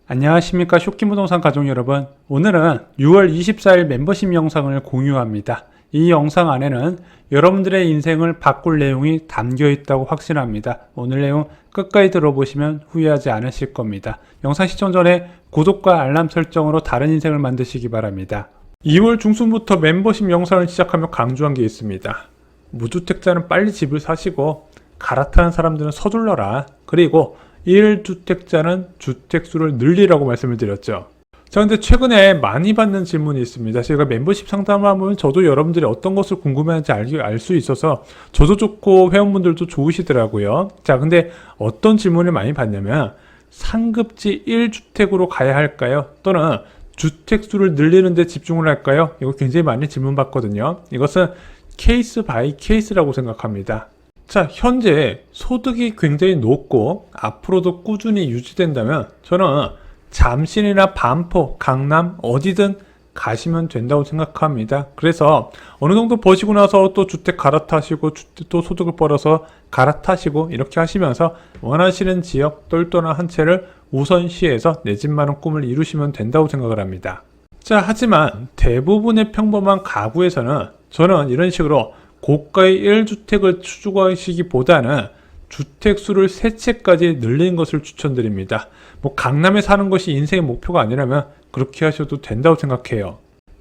안녕하십니까 쇼킹부동산 가족 여러분. 오늘은 6월 24일 멤버십 영상을 공유합니다. 이 영상 안에는 여러분들의 인생을 바꿀 내용이 담겨 있다고 확신합니다. 오늘 내용 끝까지 들어보시면 후회하지 않으실 겁니다. 영상 시청 전에 구독과 알람 설정으로 다른 인생을 만드시기 바랍니다. 2월 중순부터 멤버십 영상을 시작하며 강조한 게 있습니다. 무주택자는 빨리 집을 사시고 갈아타는 사람들은 서둘러라. 그리고 1주택자는 주택수를 늘리라고 말씀을 드렸죠. 자, 근데 최근에 많이 받는 질문이 있습니다. 제가 멤버십 상담을 하면 저도 여러분들이 어떤 것을 궁금해하는지 알 수 있어서 저도 좋고 회원분들도 좋으시더라고요. 자, 근데 어떤 질문을 많이 받냐면 상급지 1주택으로 가야 할까요? 또는 주택수를 늘리는 데 집중을 할까요? 이거 굉장히 많이 질문 받거든요. 이것은 케이스 바이 케이스라고 생각합니다. 자, 현재 소득이 굉장히 높고 앞으로도 꾸준히 유지된다면 저는 잠실이나 반포, 강남 어디든 가시면 된다고 생각합니다. 그래서 어느 정도 버시고 나서 또 주택 갈아타시고 또 소득을 벌어서 갈아타시고 이렇게 하시면서 원하시는 지역 똘똘한 한 채를 우선시해서 내 집 마련 꿈을 이루시면 된다고 생각을 합니다. 자, 하지만 대부분의 평범한 가구에서는 저는 이런 식으로 고가의 1주택을 추구하시기보다는 주택수를 3채까지 늘리는 것을 추천드립니다. 강남에 사는 것이 인생의 목표가 아니라면 그렇게 하셔도 된다고 생각해요.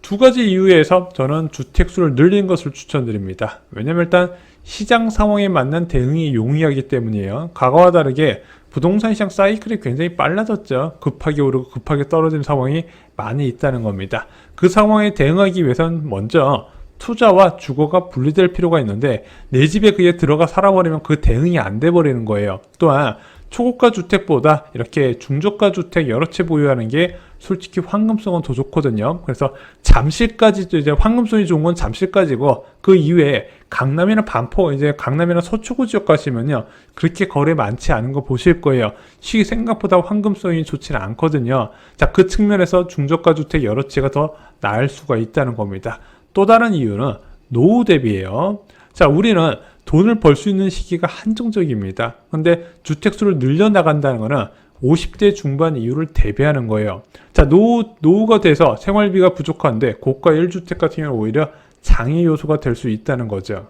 두 가지 이유에서 저는 주택수를 늘리는 것을 추천드립니다. 왜냐면 일단 시장 상황에 맞는 대응이 용이하기 때문이에요. 과거와 다르게 부동산 시장 사이클이 굉장히 빨라졌죠. 급하게 오르고 급하게 떨어지는 상황이 많이 있다는 겁니다. 그 상황에 대응하기 위해서는 먼저 투자와 주거가 분리될 필요가 있는데 내 집에 그게 들어가 살아버리면 그 대응이 안 돼버리는 거예요. 또한 초고가 주택보다 이렇게 중저가 주택 여러 채 보유하는 게 솔직히 황금성은 더 좋거든요. 그래서 잠실까지도 이제 황금성이 좋은 건 잠실까지고 그 이외에 강남이나 반포, 이제 강남이나 서초구 지역 가시면요 그렇게 거래 많지 않은 거 보실 거예요. 생각보다 황금성이 좋지는 않거든요. 자, 그 측면에서 중저가 주택 여러 채가 더 나을 수가 있다는 겁니다. 또 다른 이유는 노후 대비예요. 자, 우리는 돈을 벌 수 있는 시기가 한정적입니다. 근데 주택수를 늘려나간다는 것은 50대 중반 이후를 대비하는 거예요. 자, 노후가 돼서 생활비가 부족한데 고가 1주택 같은 경우는 오히려 장애 요소가 될 수 있다는 거죠.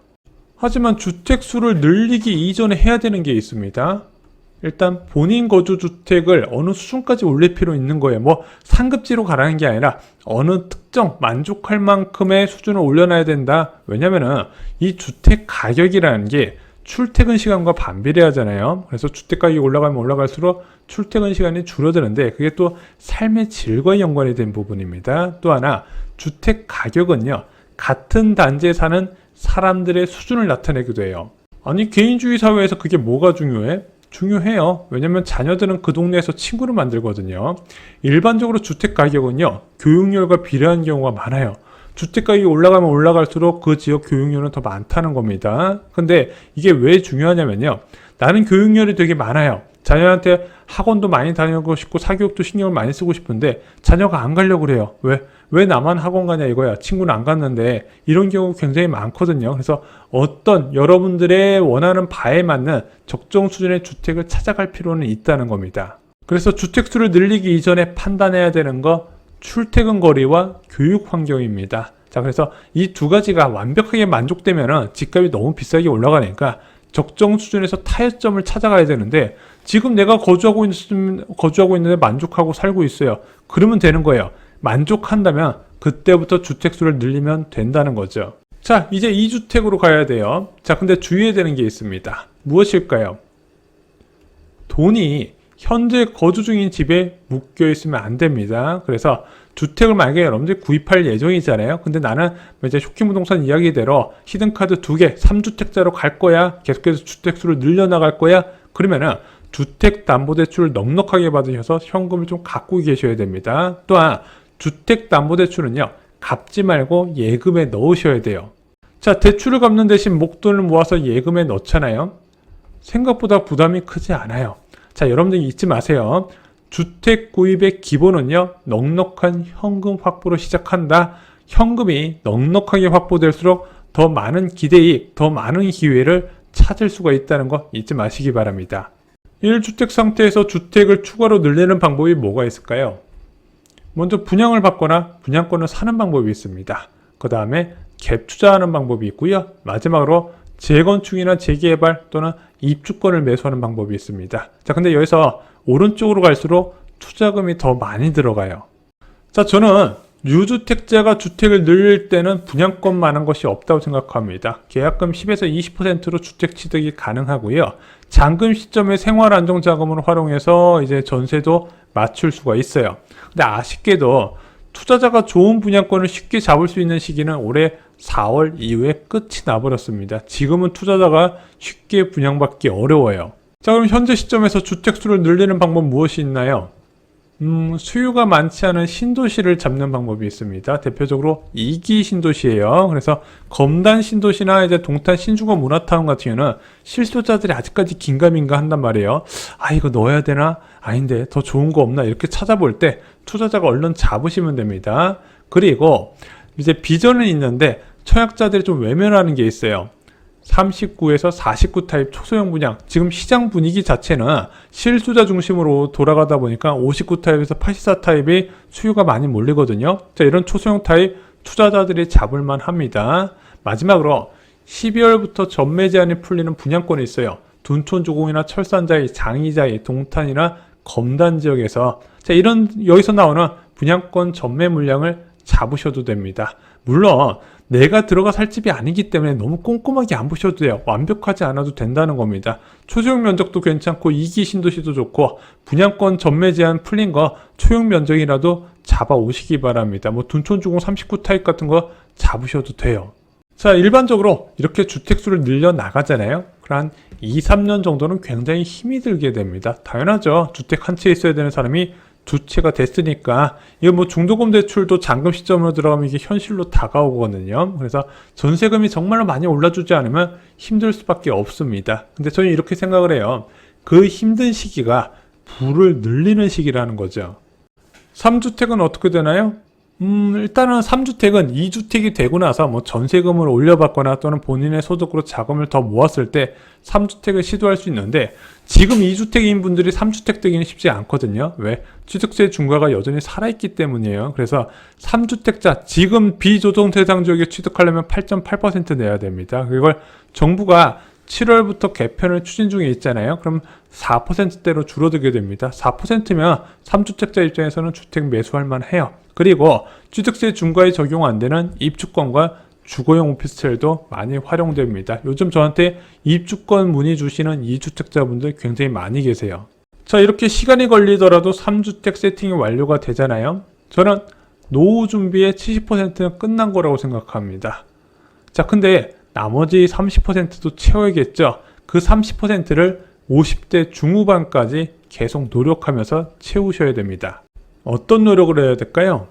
하지만 주택수를 늘리기 이전에 해야 되는 게 있습니다. 일단 본인 거주주택을 어느 수준까지 올릴 필요 있는 거예요. 상급지로 가라는 게 아니라 어느 특정 만족할 만큼의 수준을 올려놔야 된다. 왜냐면은 이 주택 가격이라는 게 출퇴근 시간과 반비례하잖아요. 그래서 주택 가격이 올라가면 올라갈수록 출퇴근 시간이 줄어드는데 그게 또 삶의 질과 연관이 된 부분입니다. 또 하나 주택 가격은요 같은 단지에 사는 사람들의 수준을 나타내기도 해요. 아니 개인주의 사회에서 그게 뭐가 중요해? 중요해요. 왜냐면 자녀들은 그 동네에서 친구를 만들거든요. 일반적으로 주택 가격은요 교육열과 비례한 경우가 많아요. 주택 가격이 올라가면 올라갈수록 그 지역 교육열은 더 많다는 겁니다. 근데 이게 왜 중요하냐면요 나는 교육열이 되게 많아요. 자녀한테 학원도 많이 다니고 싶고 사교육도 신경을 많이 쓰고 싶은데 자녀가 안 가려고 그래요. 왜 나만 학원 가냐 이거야. 친구는 안 갔는데 이런 경우 굉장히 많거든요. 그래서 어떤 여러분들의 원하는 바에 맞는 적정 수준의 주택을 찾아갈 필요는 있다는 겁니다. 그래서 주택수를 늘리기 이전에 판단해야 되는 거 출퇴근 거리와 교육 환경입니다. 자, 그래서 이 두 가지가 완벽하게 만족되면은 집값이 너무 비싸게 올라가니까 적정 수준에서 타협점을 찾아가야 되는데 지금 내가 거주하고 있는데 만족하고 살고 있어요. 그러면 되는 거예요. 만족한다면 그때부터 주택수를 늘리면 된다는 거죠. 자, 이제 2주택으로 가야 돼요. 자, 근데 주의해야 되는 게 있습니다. 무엇일까요? 돈이 현재 거주 중인 집에 묶여 있으면 안 됩니다. 그래서 주택을 만약에 여러분들이 구입할 예정이잖아요. 근데 나는 이제 쇼킹부동산 이야기대로 히든카드 2개, 3주택자로 갈 거야. 계속해서 주택수를 늘려나갈 거야. 그러면은 주택담보대출을 넉넉하게 받으셔서 현금을 좀 갖고 계셔야 됩니다. 또한 주택담보대출은요. 갚지 말고 예금에 넣으셔야 돼요. 자, 대출을 갚는 대신 목돈을 모아서 예금에 넣잖아요. 생각보다 부담이 크지 않아요. 자, 여러분들 잊지 마세요. 주택 구입의 기본은요, 넉넉한 현금 확보로 시작한다. 현금이 넉넉하게 확보될수록 더 많은 기대이익, 더 많은 기회를 찾을 수가 있다는 거 잊지 마시기 바랍니다. 1주택 상태에서 주택을 추가로 늘리는 방법이 뭐가 있을까요? 먼저 분양을 받거나 분양권을 사는 방법이 있습니다. 그 다음에 갭 투자하는 방법이 있고요. 마지막으로 재건축이나 재개발 또는 입주권을 매수하는 방법이 있습니다. 자, 근데 여기서 오른쪽으로 갈수록 투자금이 더 많이 들어가요. 자, 저는 유주택자가 주택을 늘릴 때는 분양권만한 것이 없다고 생각합니다. 계약금 10에서 20%로 주택 취득이 가능하고요. 잔금 시점에 생활안정자금을 활용해서 이제 전세도 맞출 수가 있어요. 근데 아쉽게도 투자자가 좋은 분양권을 쉽게 잡을 수 있는 시기는 올해 4월 이후에 끝이 나버렸습니다. 지금은 투자자가 쉽게 분양받기 어려워요. 자, 그럼 현재 시점에서 주택수를 늘리는 방법 무엇이 있나요? 수요가 많지 않은 신도시를 잡는 방법이 있습니다. 대표적으로 2기 신도시예요. 그래서 검단 신도시나 이제 동탄 신중원 문화타운 같은 경우는 실소자들이 아직까지 긴가민가 한단 말이에요. 아, 이거 넣어야 되나? 아닌데 더 좋은 거 없나? 이렇게 찾아볼 때 투자자가 얼른 잡으시면 됩니다. 그리고 이제 비전은 있는데 청약자들이 좀 외면하는 게 있어요. 39에서 49 타입 초소형 분양, 지금 시장 분위기 자체는 실수자 중심으로 돌아가다 보니까 59 타입에서 84 타입이 수요가 많이 몰리거든요. 자, 이런 초소형 타입 투자자들이 잡을만 합니다. 마지막으로 12월부터 전매 제한이 풀리는 분양권이 있어요. 둔촌조공이나 철산자이, 장이자이, 동탄이나 검단 지역에서 자, 이런 여기서 나오는 분양권 전매 물량을 잡으셔도 됩니다. 물론 내가 들어가 살 집이 아니기 때문에 너무 꼼꼼하게 안 보셔도 돼요. 완벽하지 않아도 된다는 겁니다. 초소형 면적도 괜찮고 2기 신도시도 좋고 분양권 전매 제한 풀린 거 초형 면적이라도 잡아 오시기 바랍니다. 뭐 둔촌주공 39 타입 같은 거 잡으셔도 돼요. 자, 일반적으로 이렇게 주택수를 늘려 나가잖아요. 그럼 한 2, 3년 정도는 굉장히 힘이 들게 됩니다. 당연하죠. 주택 한 채 있어야 되는 사람이 두 채가 됐으니까 이거 뭐 중도금 대출도 잔금 시점으로 들어가면 이게 현실로 다가오거든요. 그래서 전세금이 정말로 많이 올라주지 않으면 힘들 수밖에 없습니다. 근데 저는 이렇게 생각을 해요. 그 힘든 시기가 부를 늘리는 시기라는 거죠. 3주택은 어떻게 되나요? 일단은 3주택은 2주택이 되고 나서 뭐 전세금을 올려받거나 또는 본인의 소득으로 자금을 더 모았을 때 3주택을 시도할 수 있는데 지금 2주택인 분들이 3주택 되기는 쉽지 않거든요. 왜? 취득세 중과가 여전히 살아있기 때문이에요. 그래서 3주택자 지금 비조정 대상 지역에 취득하려면 8.8% 내야 됩니다. 이걸 정부가 7월부터 개편을 추진 중에 있잖아요. 그럼 4%대로 줄어들게 됩니다. 4%면 3주택자 입장에서는 주택 매수할 만해요. 그리고 취득세 중과에 적용 안 되는 입주권과 주거용 오피스텔도 많이 활용됩니다. 요즘 저한테 입주권 문의 주시는 2주택자분들 굉장히 많이 계세요. 자, 이렇게 시간이 걸리더라도 3주택 세팅이 완료가 되잖아요. 저는 노후 준비의 70%는 끝난 거라고 생각합니다. 자, 근데 나머지 30%도 채워야겠죠. 그 30%를 50대 중후반까지 계속 노력하면서 채우셔야 됩니다. 어떤 노력을 해야 될까요?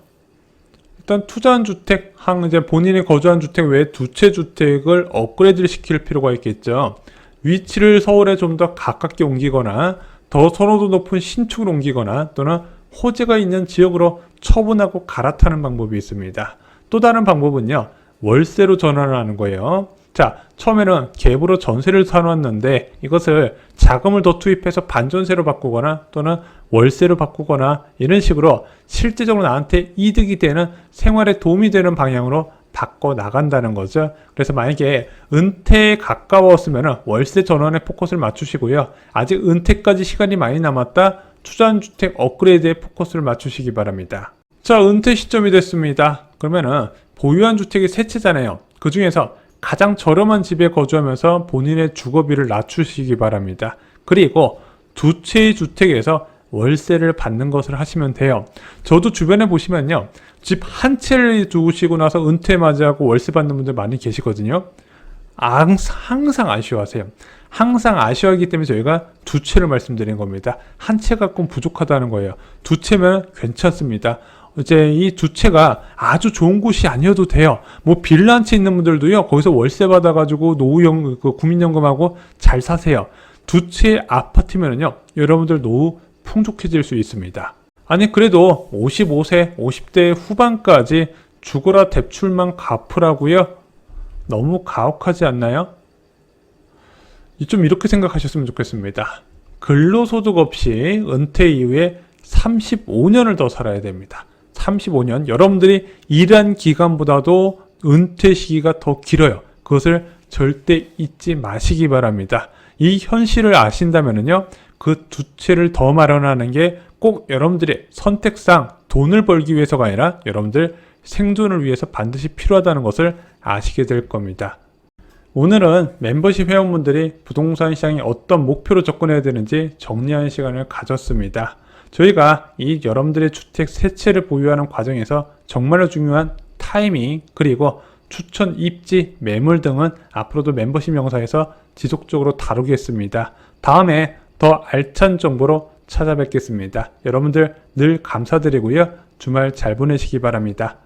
일단 투자한 주택, 이제 본인이 거주한 주택 외에 두 채 주택을 업그레이드를 시킬 필요가 있겠죠. 위치를 서울에 좀 더 가깝게 옮기거나 더 선호도 높은 신축을 옮기거나 또는 호재가 있는 지역으로 처분하고 갈아타는 방법이 있습니다. 또 다른 방법은요, 월세로 전환을 하는 거예요. 자, 처음에는 갭으로 전세를 사놨는데 이것을 자금을 더 투입해서 반전세로 바꾸거나 또는 월세로 바꾸거나 이런 식으로 실제적으로 나한테 이득이 되는 생활에 도움이 되는 방향으로 바꿔 나간다는 거죠. 그래서 만약에 은퇴에 가까웠으면 월세 전환에 포커스를 맞추시고요. 아직 은퇴까지 시간이 많이 남았다. 투자한 주택 업그레이드에 포커스를 맞추시기 바랍니다. 자, 은퇴 시점이 됐습니다. 그러면은 보유한 주택이 세 채잖아요. 그 중에서 가장 저렴한 집에 거주하면서 본인의 주거비를 낮추시기 바랍니다. 그리고 두 채의 주택에서 월세를 받는 것을 하시면 돼요. 저도 주변에 보시면요, 집 한 채를 두시고 나서 은퇴 맞이하고 월세 받는 분들 많이 계시거든요. 항상 아쉬워하세요. 항상 아쉬워하기 때문에 저희가 두 채를 말씀드린 겁니다. 한 채 갖고는 부족하다는 거예요. 두 채면 괜찮습니다. 이제 이 두 채가 아주 좋은 곳이 아니어도 돼요. 뭐 빌라 한 채 있는 분들도요, 거기서 월세 받아가지고 노후연 국민연금하고 잘 사세요. 두 채 아파트면은요, 여러분들 노후 풍족해질 수 있습니다. 아니, 그래도 55세, 50대 후반까지 죽어라 대출만 갚으라고요? 너무 가혹하지 않나요? 좀 이렇게 생각하셨으면 좋겠습니다. 근로소득 없이 은퇴 이후에 35년을 더 살아야 됩니다. 35년. 여러분들이 일한 기간보다도 은퇴 시기가 더 길어요. 그것을 절대 잊지 마시기 바랍니다. 이 현실을 아신다면요, 그 두 채를 더 마련하는 게 꼭 여러분들의 선택상 돈을 벌기 위해서가 아니라 여러분들 생존을 위해서 반드시 필요하다는 것을 아시게 될 겁니다. 오늘은 멤버십 회원분들이 부동산 시장에 어떤 목표로 접근해야 되는지 정리하는 시간을 가졌습니다. 저희가 이 여러분들의 주택 세 채를 보유하는 과정에서 정말로 중요한 타이밍, 그리고 추천 입지, 매물 등은 앞으로도 멤버십 영상에서 지속적으로 다루겠습니다. 다음에 더 알찬 정보로 찾아뵙겠습니다. 여러분들 늘 감사드리고요. 주말 잘 보내시기 바랍니다.